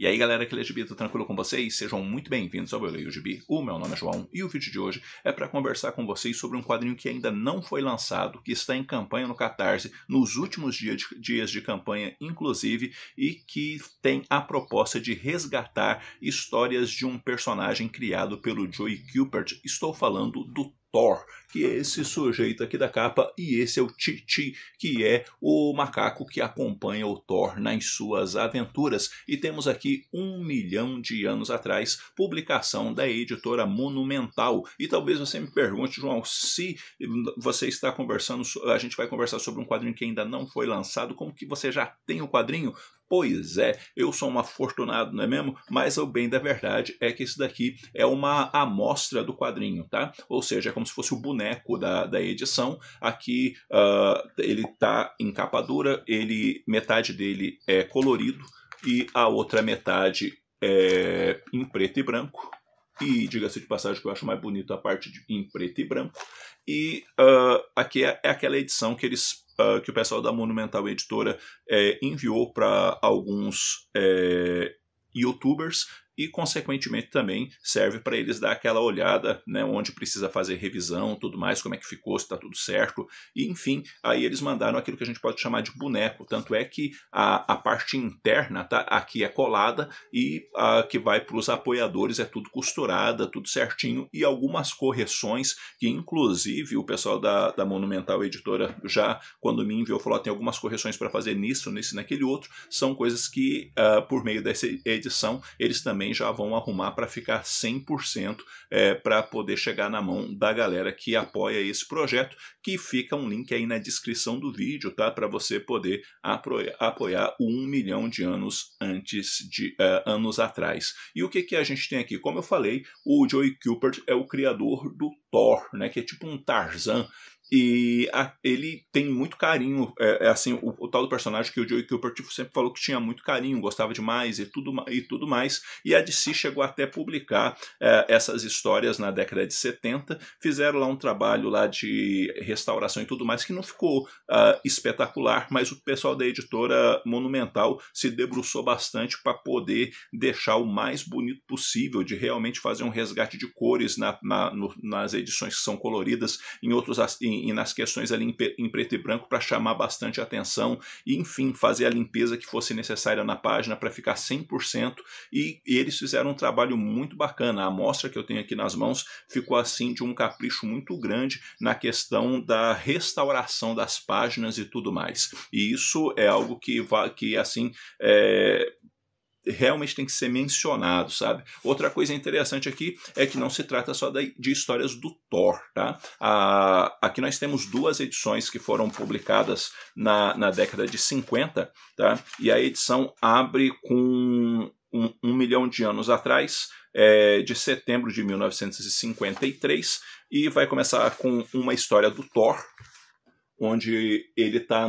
E aí galera, aqui é Gibi, tudo tranquilo com vocês? Sejam muito bem-vindos ao Eu Leio Gibi. O meu nome é João e o vídeo de hoje é para conversar com vocês sobre um quadrinho que ainda não foi lançado, que está em campanha no Catarse, nos últimos dias de campanha inclusive, e que tem a proposta de resgatar histórias de um personagem criado pelo Joe Kubert. Estou falando do Thor, que é esse sujeito aqui da capa, e esse é o Titi, que é o macaco que acompanha o Thor nas suas aventuras. E temos aqui 1 milhão de anos atrás, publicação da editora Monumental. E talvez você me pergunte, João, se você está conversando, a gente vai conversar sobre um quadrinho que ainda não foi lançado, como que você já tem o quadrinho? Pois é, eu sou um afortunado, não é mesmo? Mas o bem da verdade é que isso daqui é uma amostra do quadrinho, tá? Ou seja, é como se fosse o boneco da edição. Aqui ele tá em capa dura, metade dele é colorido e a outra metade é em preto e branco. E diga-se de passagem que eu acho mais bonito a parte em preto e branco. E aqui é aquela edição que que o pessoal da Monumental Editora enviou para alguns youtubers e, consequentemente, também serve para eles dar aquela olhada, né, onde precisa fazer revisão, tudo mais, como é que ficou, se está tudo certo. E, enfim, aí eles mandaram aquilo que a gente pode chamar de boneco. Tanto é que a parte interna tá, aqui é colada e a que vai para os apoiadores é tudo costurada, tudo certinho, e algumas correções que, inclusive, o pessoal da Monumental Editora já, quando me enviou, falou: tem algumas correções para fazer nisso, naquele outro. São coisas que, por meio dessa edição, eles também já vão arrumar para ficar 100% para poder chegar na mão da galera que apoia esse projeto, que fica um link aí na descrição do vídeo, tá? Para você poder apoiar o 1 milhão de anos anos atrás. E o que a gente tem aqui? Como eu falei, o Joe Kubert é o criador do Thor, né? Que é tipo um Tarzan. E ele tem muito carinho, assim, o tal do personagem que o Joe Kubert sempre falou que tinha muito carinho, gostava demais e tudo mais, e a DC chegou até a publicar essas histórias na década de 70, fizeram lá um trabalho lá de restauração e tudo mais, que não ficou espetacular, mas o pessoal da editora Monumental se debruçou bastante para poder deixar o mais bonito possível, de realmente fazer um resgate de cores nas edições que são coloridas, e nas questões ali em preto e branco, para chamar bastante atenção e, enfim, fazer a limpeza que fosse necessária na página para ficar 100%, e eles fizeram um trabalho muito bacana. A amostra que eu tenho aqui nas mãos ficou assim de um capricho muito grande na questão da restauração das páginas e tudo mais, e isso é algo que assim, realmente tem que ser mencionado, sabe? Outra coisa interessante aqui é que não se trata só de histórias do Thor, tá? Aqui nós temos 2 edições que foram publicadas na década de 50, tá? E a edição abre com 1 milhão de anos atrás, de setembro de 1953, e vai começar com uma história do Thor, onde ele está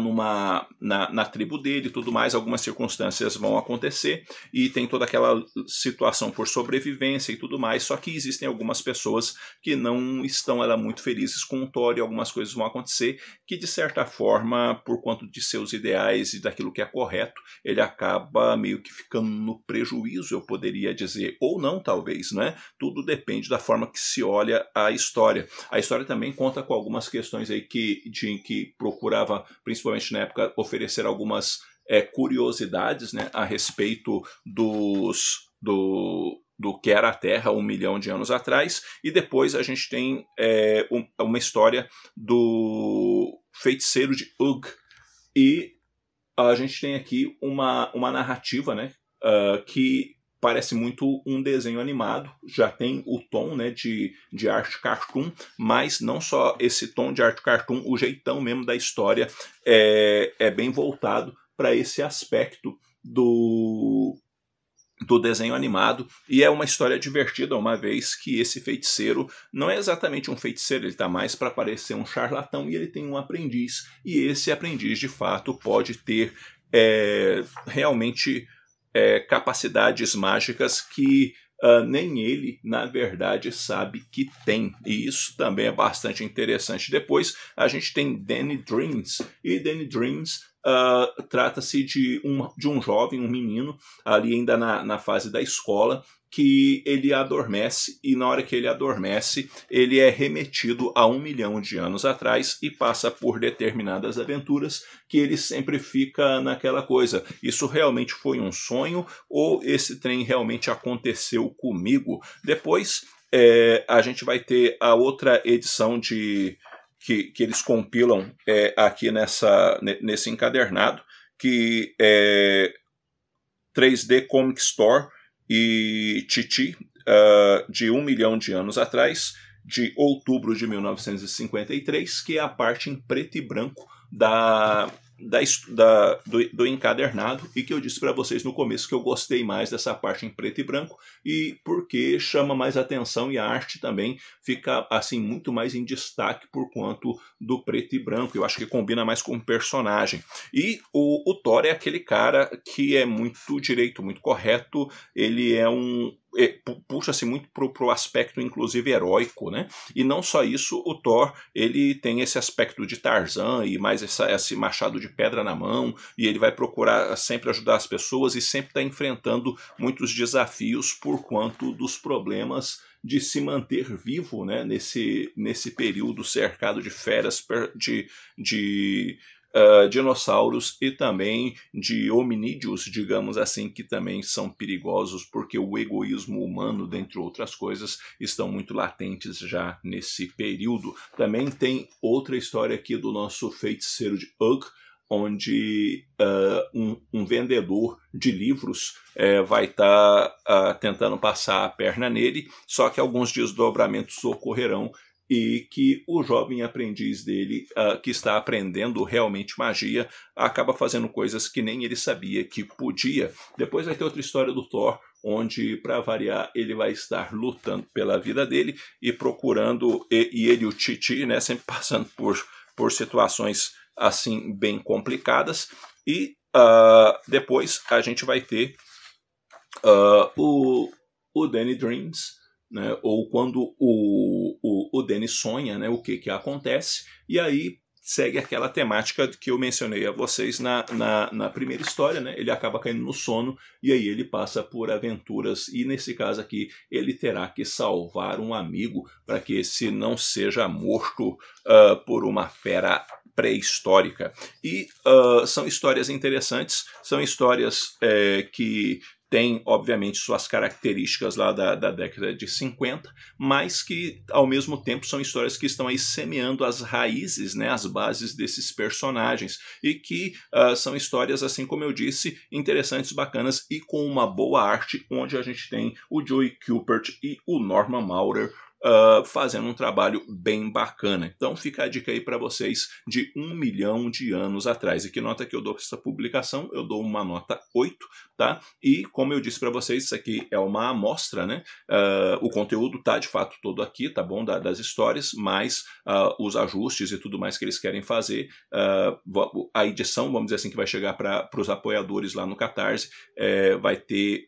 na tribo dele e tudo mais. Algumas circunstâncias vão acontecer e tem toda aquela situação por sobrevivência e tudo mais, só que existem algumas pessoas que não estão muito felizes com o Thor, e algumas coisas vão acontecer que, de certa forma, por conta de seus ideais e daquilo que é correto, ele acaba meio que ficando no prejuízo, eu poderia dizer, ou não, talvez, né? Tudo depende da forma que se olha a história. A história também conta com algumas questões aí que procurava, principalmente na época, oferecer algumas curiosidades, né, a respeito do que era a Terra 1 milhão de anos atrás. E depois a gente tem uma história do feiticeiro de Ugg, e a gente tem aqui uma narrativa, né, que parece muito um desenho animado, já tem o tom, né, de arte cartoon, mas não só esse tom de arte cartoon, o jeitão mesmo da história é bem voltado para esse aspecto do desenho animado, e é uma história divertida, uma vez que esse feiticeiro não é exatamente um feiticeiro, ele está mais para parecer um charlatão, e ele tem um aprendiz, e esse aprendiz de fato pode ter realmente capacidades mágicas que nem ele, na verdade, sabe que tem. E isso também é bastante interessante. Depois a gente tem Danny Dreams, e Danny Dreams trata-se de um jovem, um menino, ali ainda na fase da escola, que ele adormece, e na hora que ele adormece, ele é remetido a 1 milhão de anos atrás e passa por determinadas aventuras que ele sempre fica naquela coisa: isso realmente foi um sonho ou esse trem realmente aconteceu comigo? Depois a gente vai ter a outra edição que eles compilam aqui nesse encadernado, que é 3D Comic Store e Titi, de 1 milhão de anos atrás, de outubro de 1953, que é a parte em preto e branco do encadernado, e que eu disse para vocês no começo que eu gostei mais dessa parte em preto e branco, e porque chama mais atenção e a arte também fica assim muito mais em destaque por conta do preto e branco. Eu acho que combina mais com o personagem. E o Thor é aquele cara que é muito direito, muito correto, ele é puxa-se muito pro aspecto inclusive heróico, né? E não só isso, o Thor ele tem esse aspecto de Tarzan e mais esse machado de pedra na mão, e ele vai procurar sempre ajudar as pessoas e sempre está enfrentando muitos desafios por conta dos problemas de se manter vivo, né? Nesse período cercado de feras, de dinossauros e também de hominídeos, digamos assim, que também são perigosos, porque o egoísmo humano, dentre outras coisas, estão muito latentes já nesse período. Também tem outra história aqui do nosso feiticeiro de Ugg, onde um vendedor de livros vai estar tentando passar a perna nele, só que alguns desdobramentos ocorrerão e que o jovem aprendiz dele, que está aprendendo realmente magia, acaba fazendo coisas que nem ele sabia que podia. Depois vai ter outra história do Thor, onde, para variar, ele vai estar lutando pela vida dele e procurando, e ele e o Titi, né, sempre passando por situações assim bem complicadas. E depois a gente vai ter o Danny Dreams, né, ou quando o Danny sonha, né, o que acontece, e aí segue aquela temática que eu mencionei a vocês na primeira história, né? Ele acaba caindo no sono e aí ele passa por aventuras, e nesse caso aqui ele terá que salvar um amigo para que esse não seja morto por uma fera pré-histórica. E são histórias interessantes, são histórias que tem, obviamente, suas características lá da década de 50, mas que, ao mesmo tempo, são histórias que estão aí semeando as raízes, né, as bases desses personagens, e que são histórias, assim como eu disse, interessantes, bacanas e com uma boa arte, onde a gente tem o Joey Kubert e o Norman Maurer fazendo um trabalho bem bacana. Então fica a dica aí para vocês de 1 milhão de anos atrás. E que nota que eu dou para essa publicação? Eu dou uma nota 8, tá? E como eu disse para vocês, isso aqui é uma amostra, né? O conteúdo tá de fato todo aqui, tá bom? Das histórias, mas os ajustes e tudo mais que eles querem fazer, a edição, vamos dizer assim, que vai chegar para os apoiadores lá no Catarse, vai ter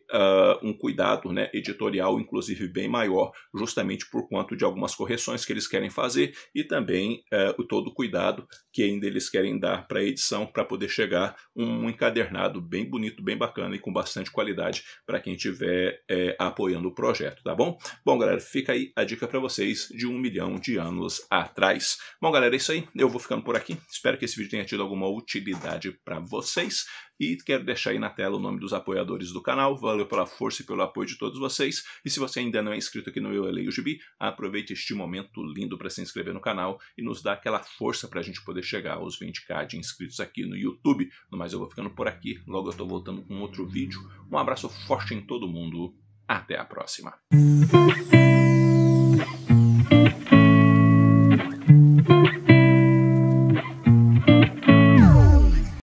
um cuidado, né, editorial, inclusive bem maior, justamente por conta de algumas correções que eles querem fazer, e também todo o cuidado que ainda eles querem dar para a edição, para poder chegar um encadernado bem bonito, bem bacana e com bastante qualidade para quem estiver apoiando o projeto, tá bom? Bom, galera, fica aí a dica para vocês de 1 milhão de anos atrás. Bom, galera, é isso aí. Eu vou ficando por aqui. Espero que esse vídeo tenha tido alguma utilidade para vocês. E quero deixar aí na tela o nome dos apoiadores do canal. Valeu pela força e pelo apoio de todos vocês. E se você ainda não é inscrito aqui no Eu Leio Gibi, aproveite este momento lindo para se inscrever no canal e nos dar aquela força para a gente poder chegar aos 20k de inscritos aqui no YouTube. No mais, eu vou ficando por aqui. Logo eu estou voltando com outro vídeo. Um abraço forte em todo mundo. Até a próxima.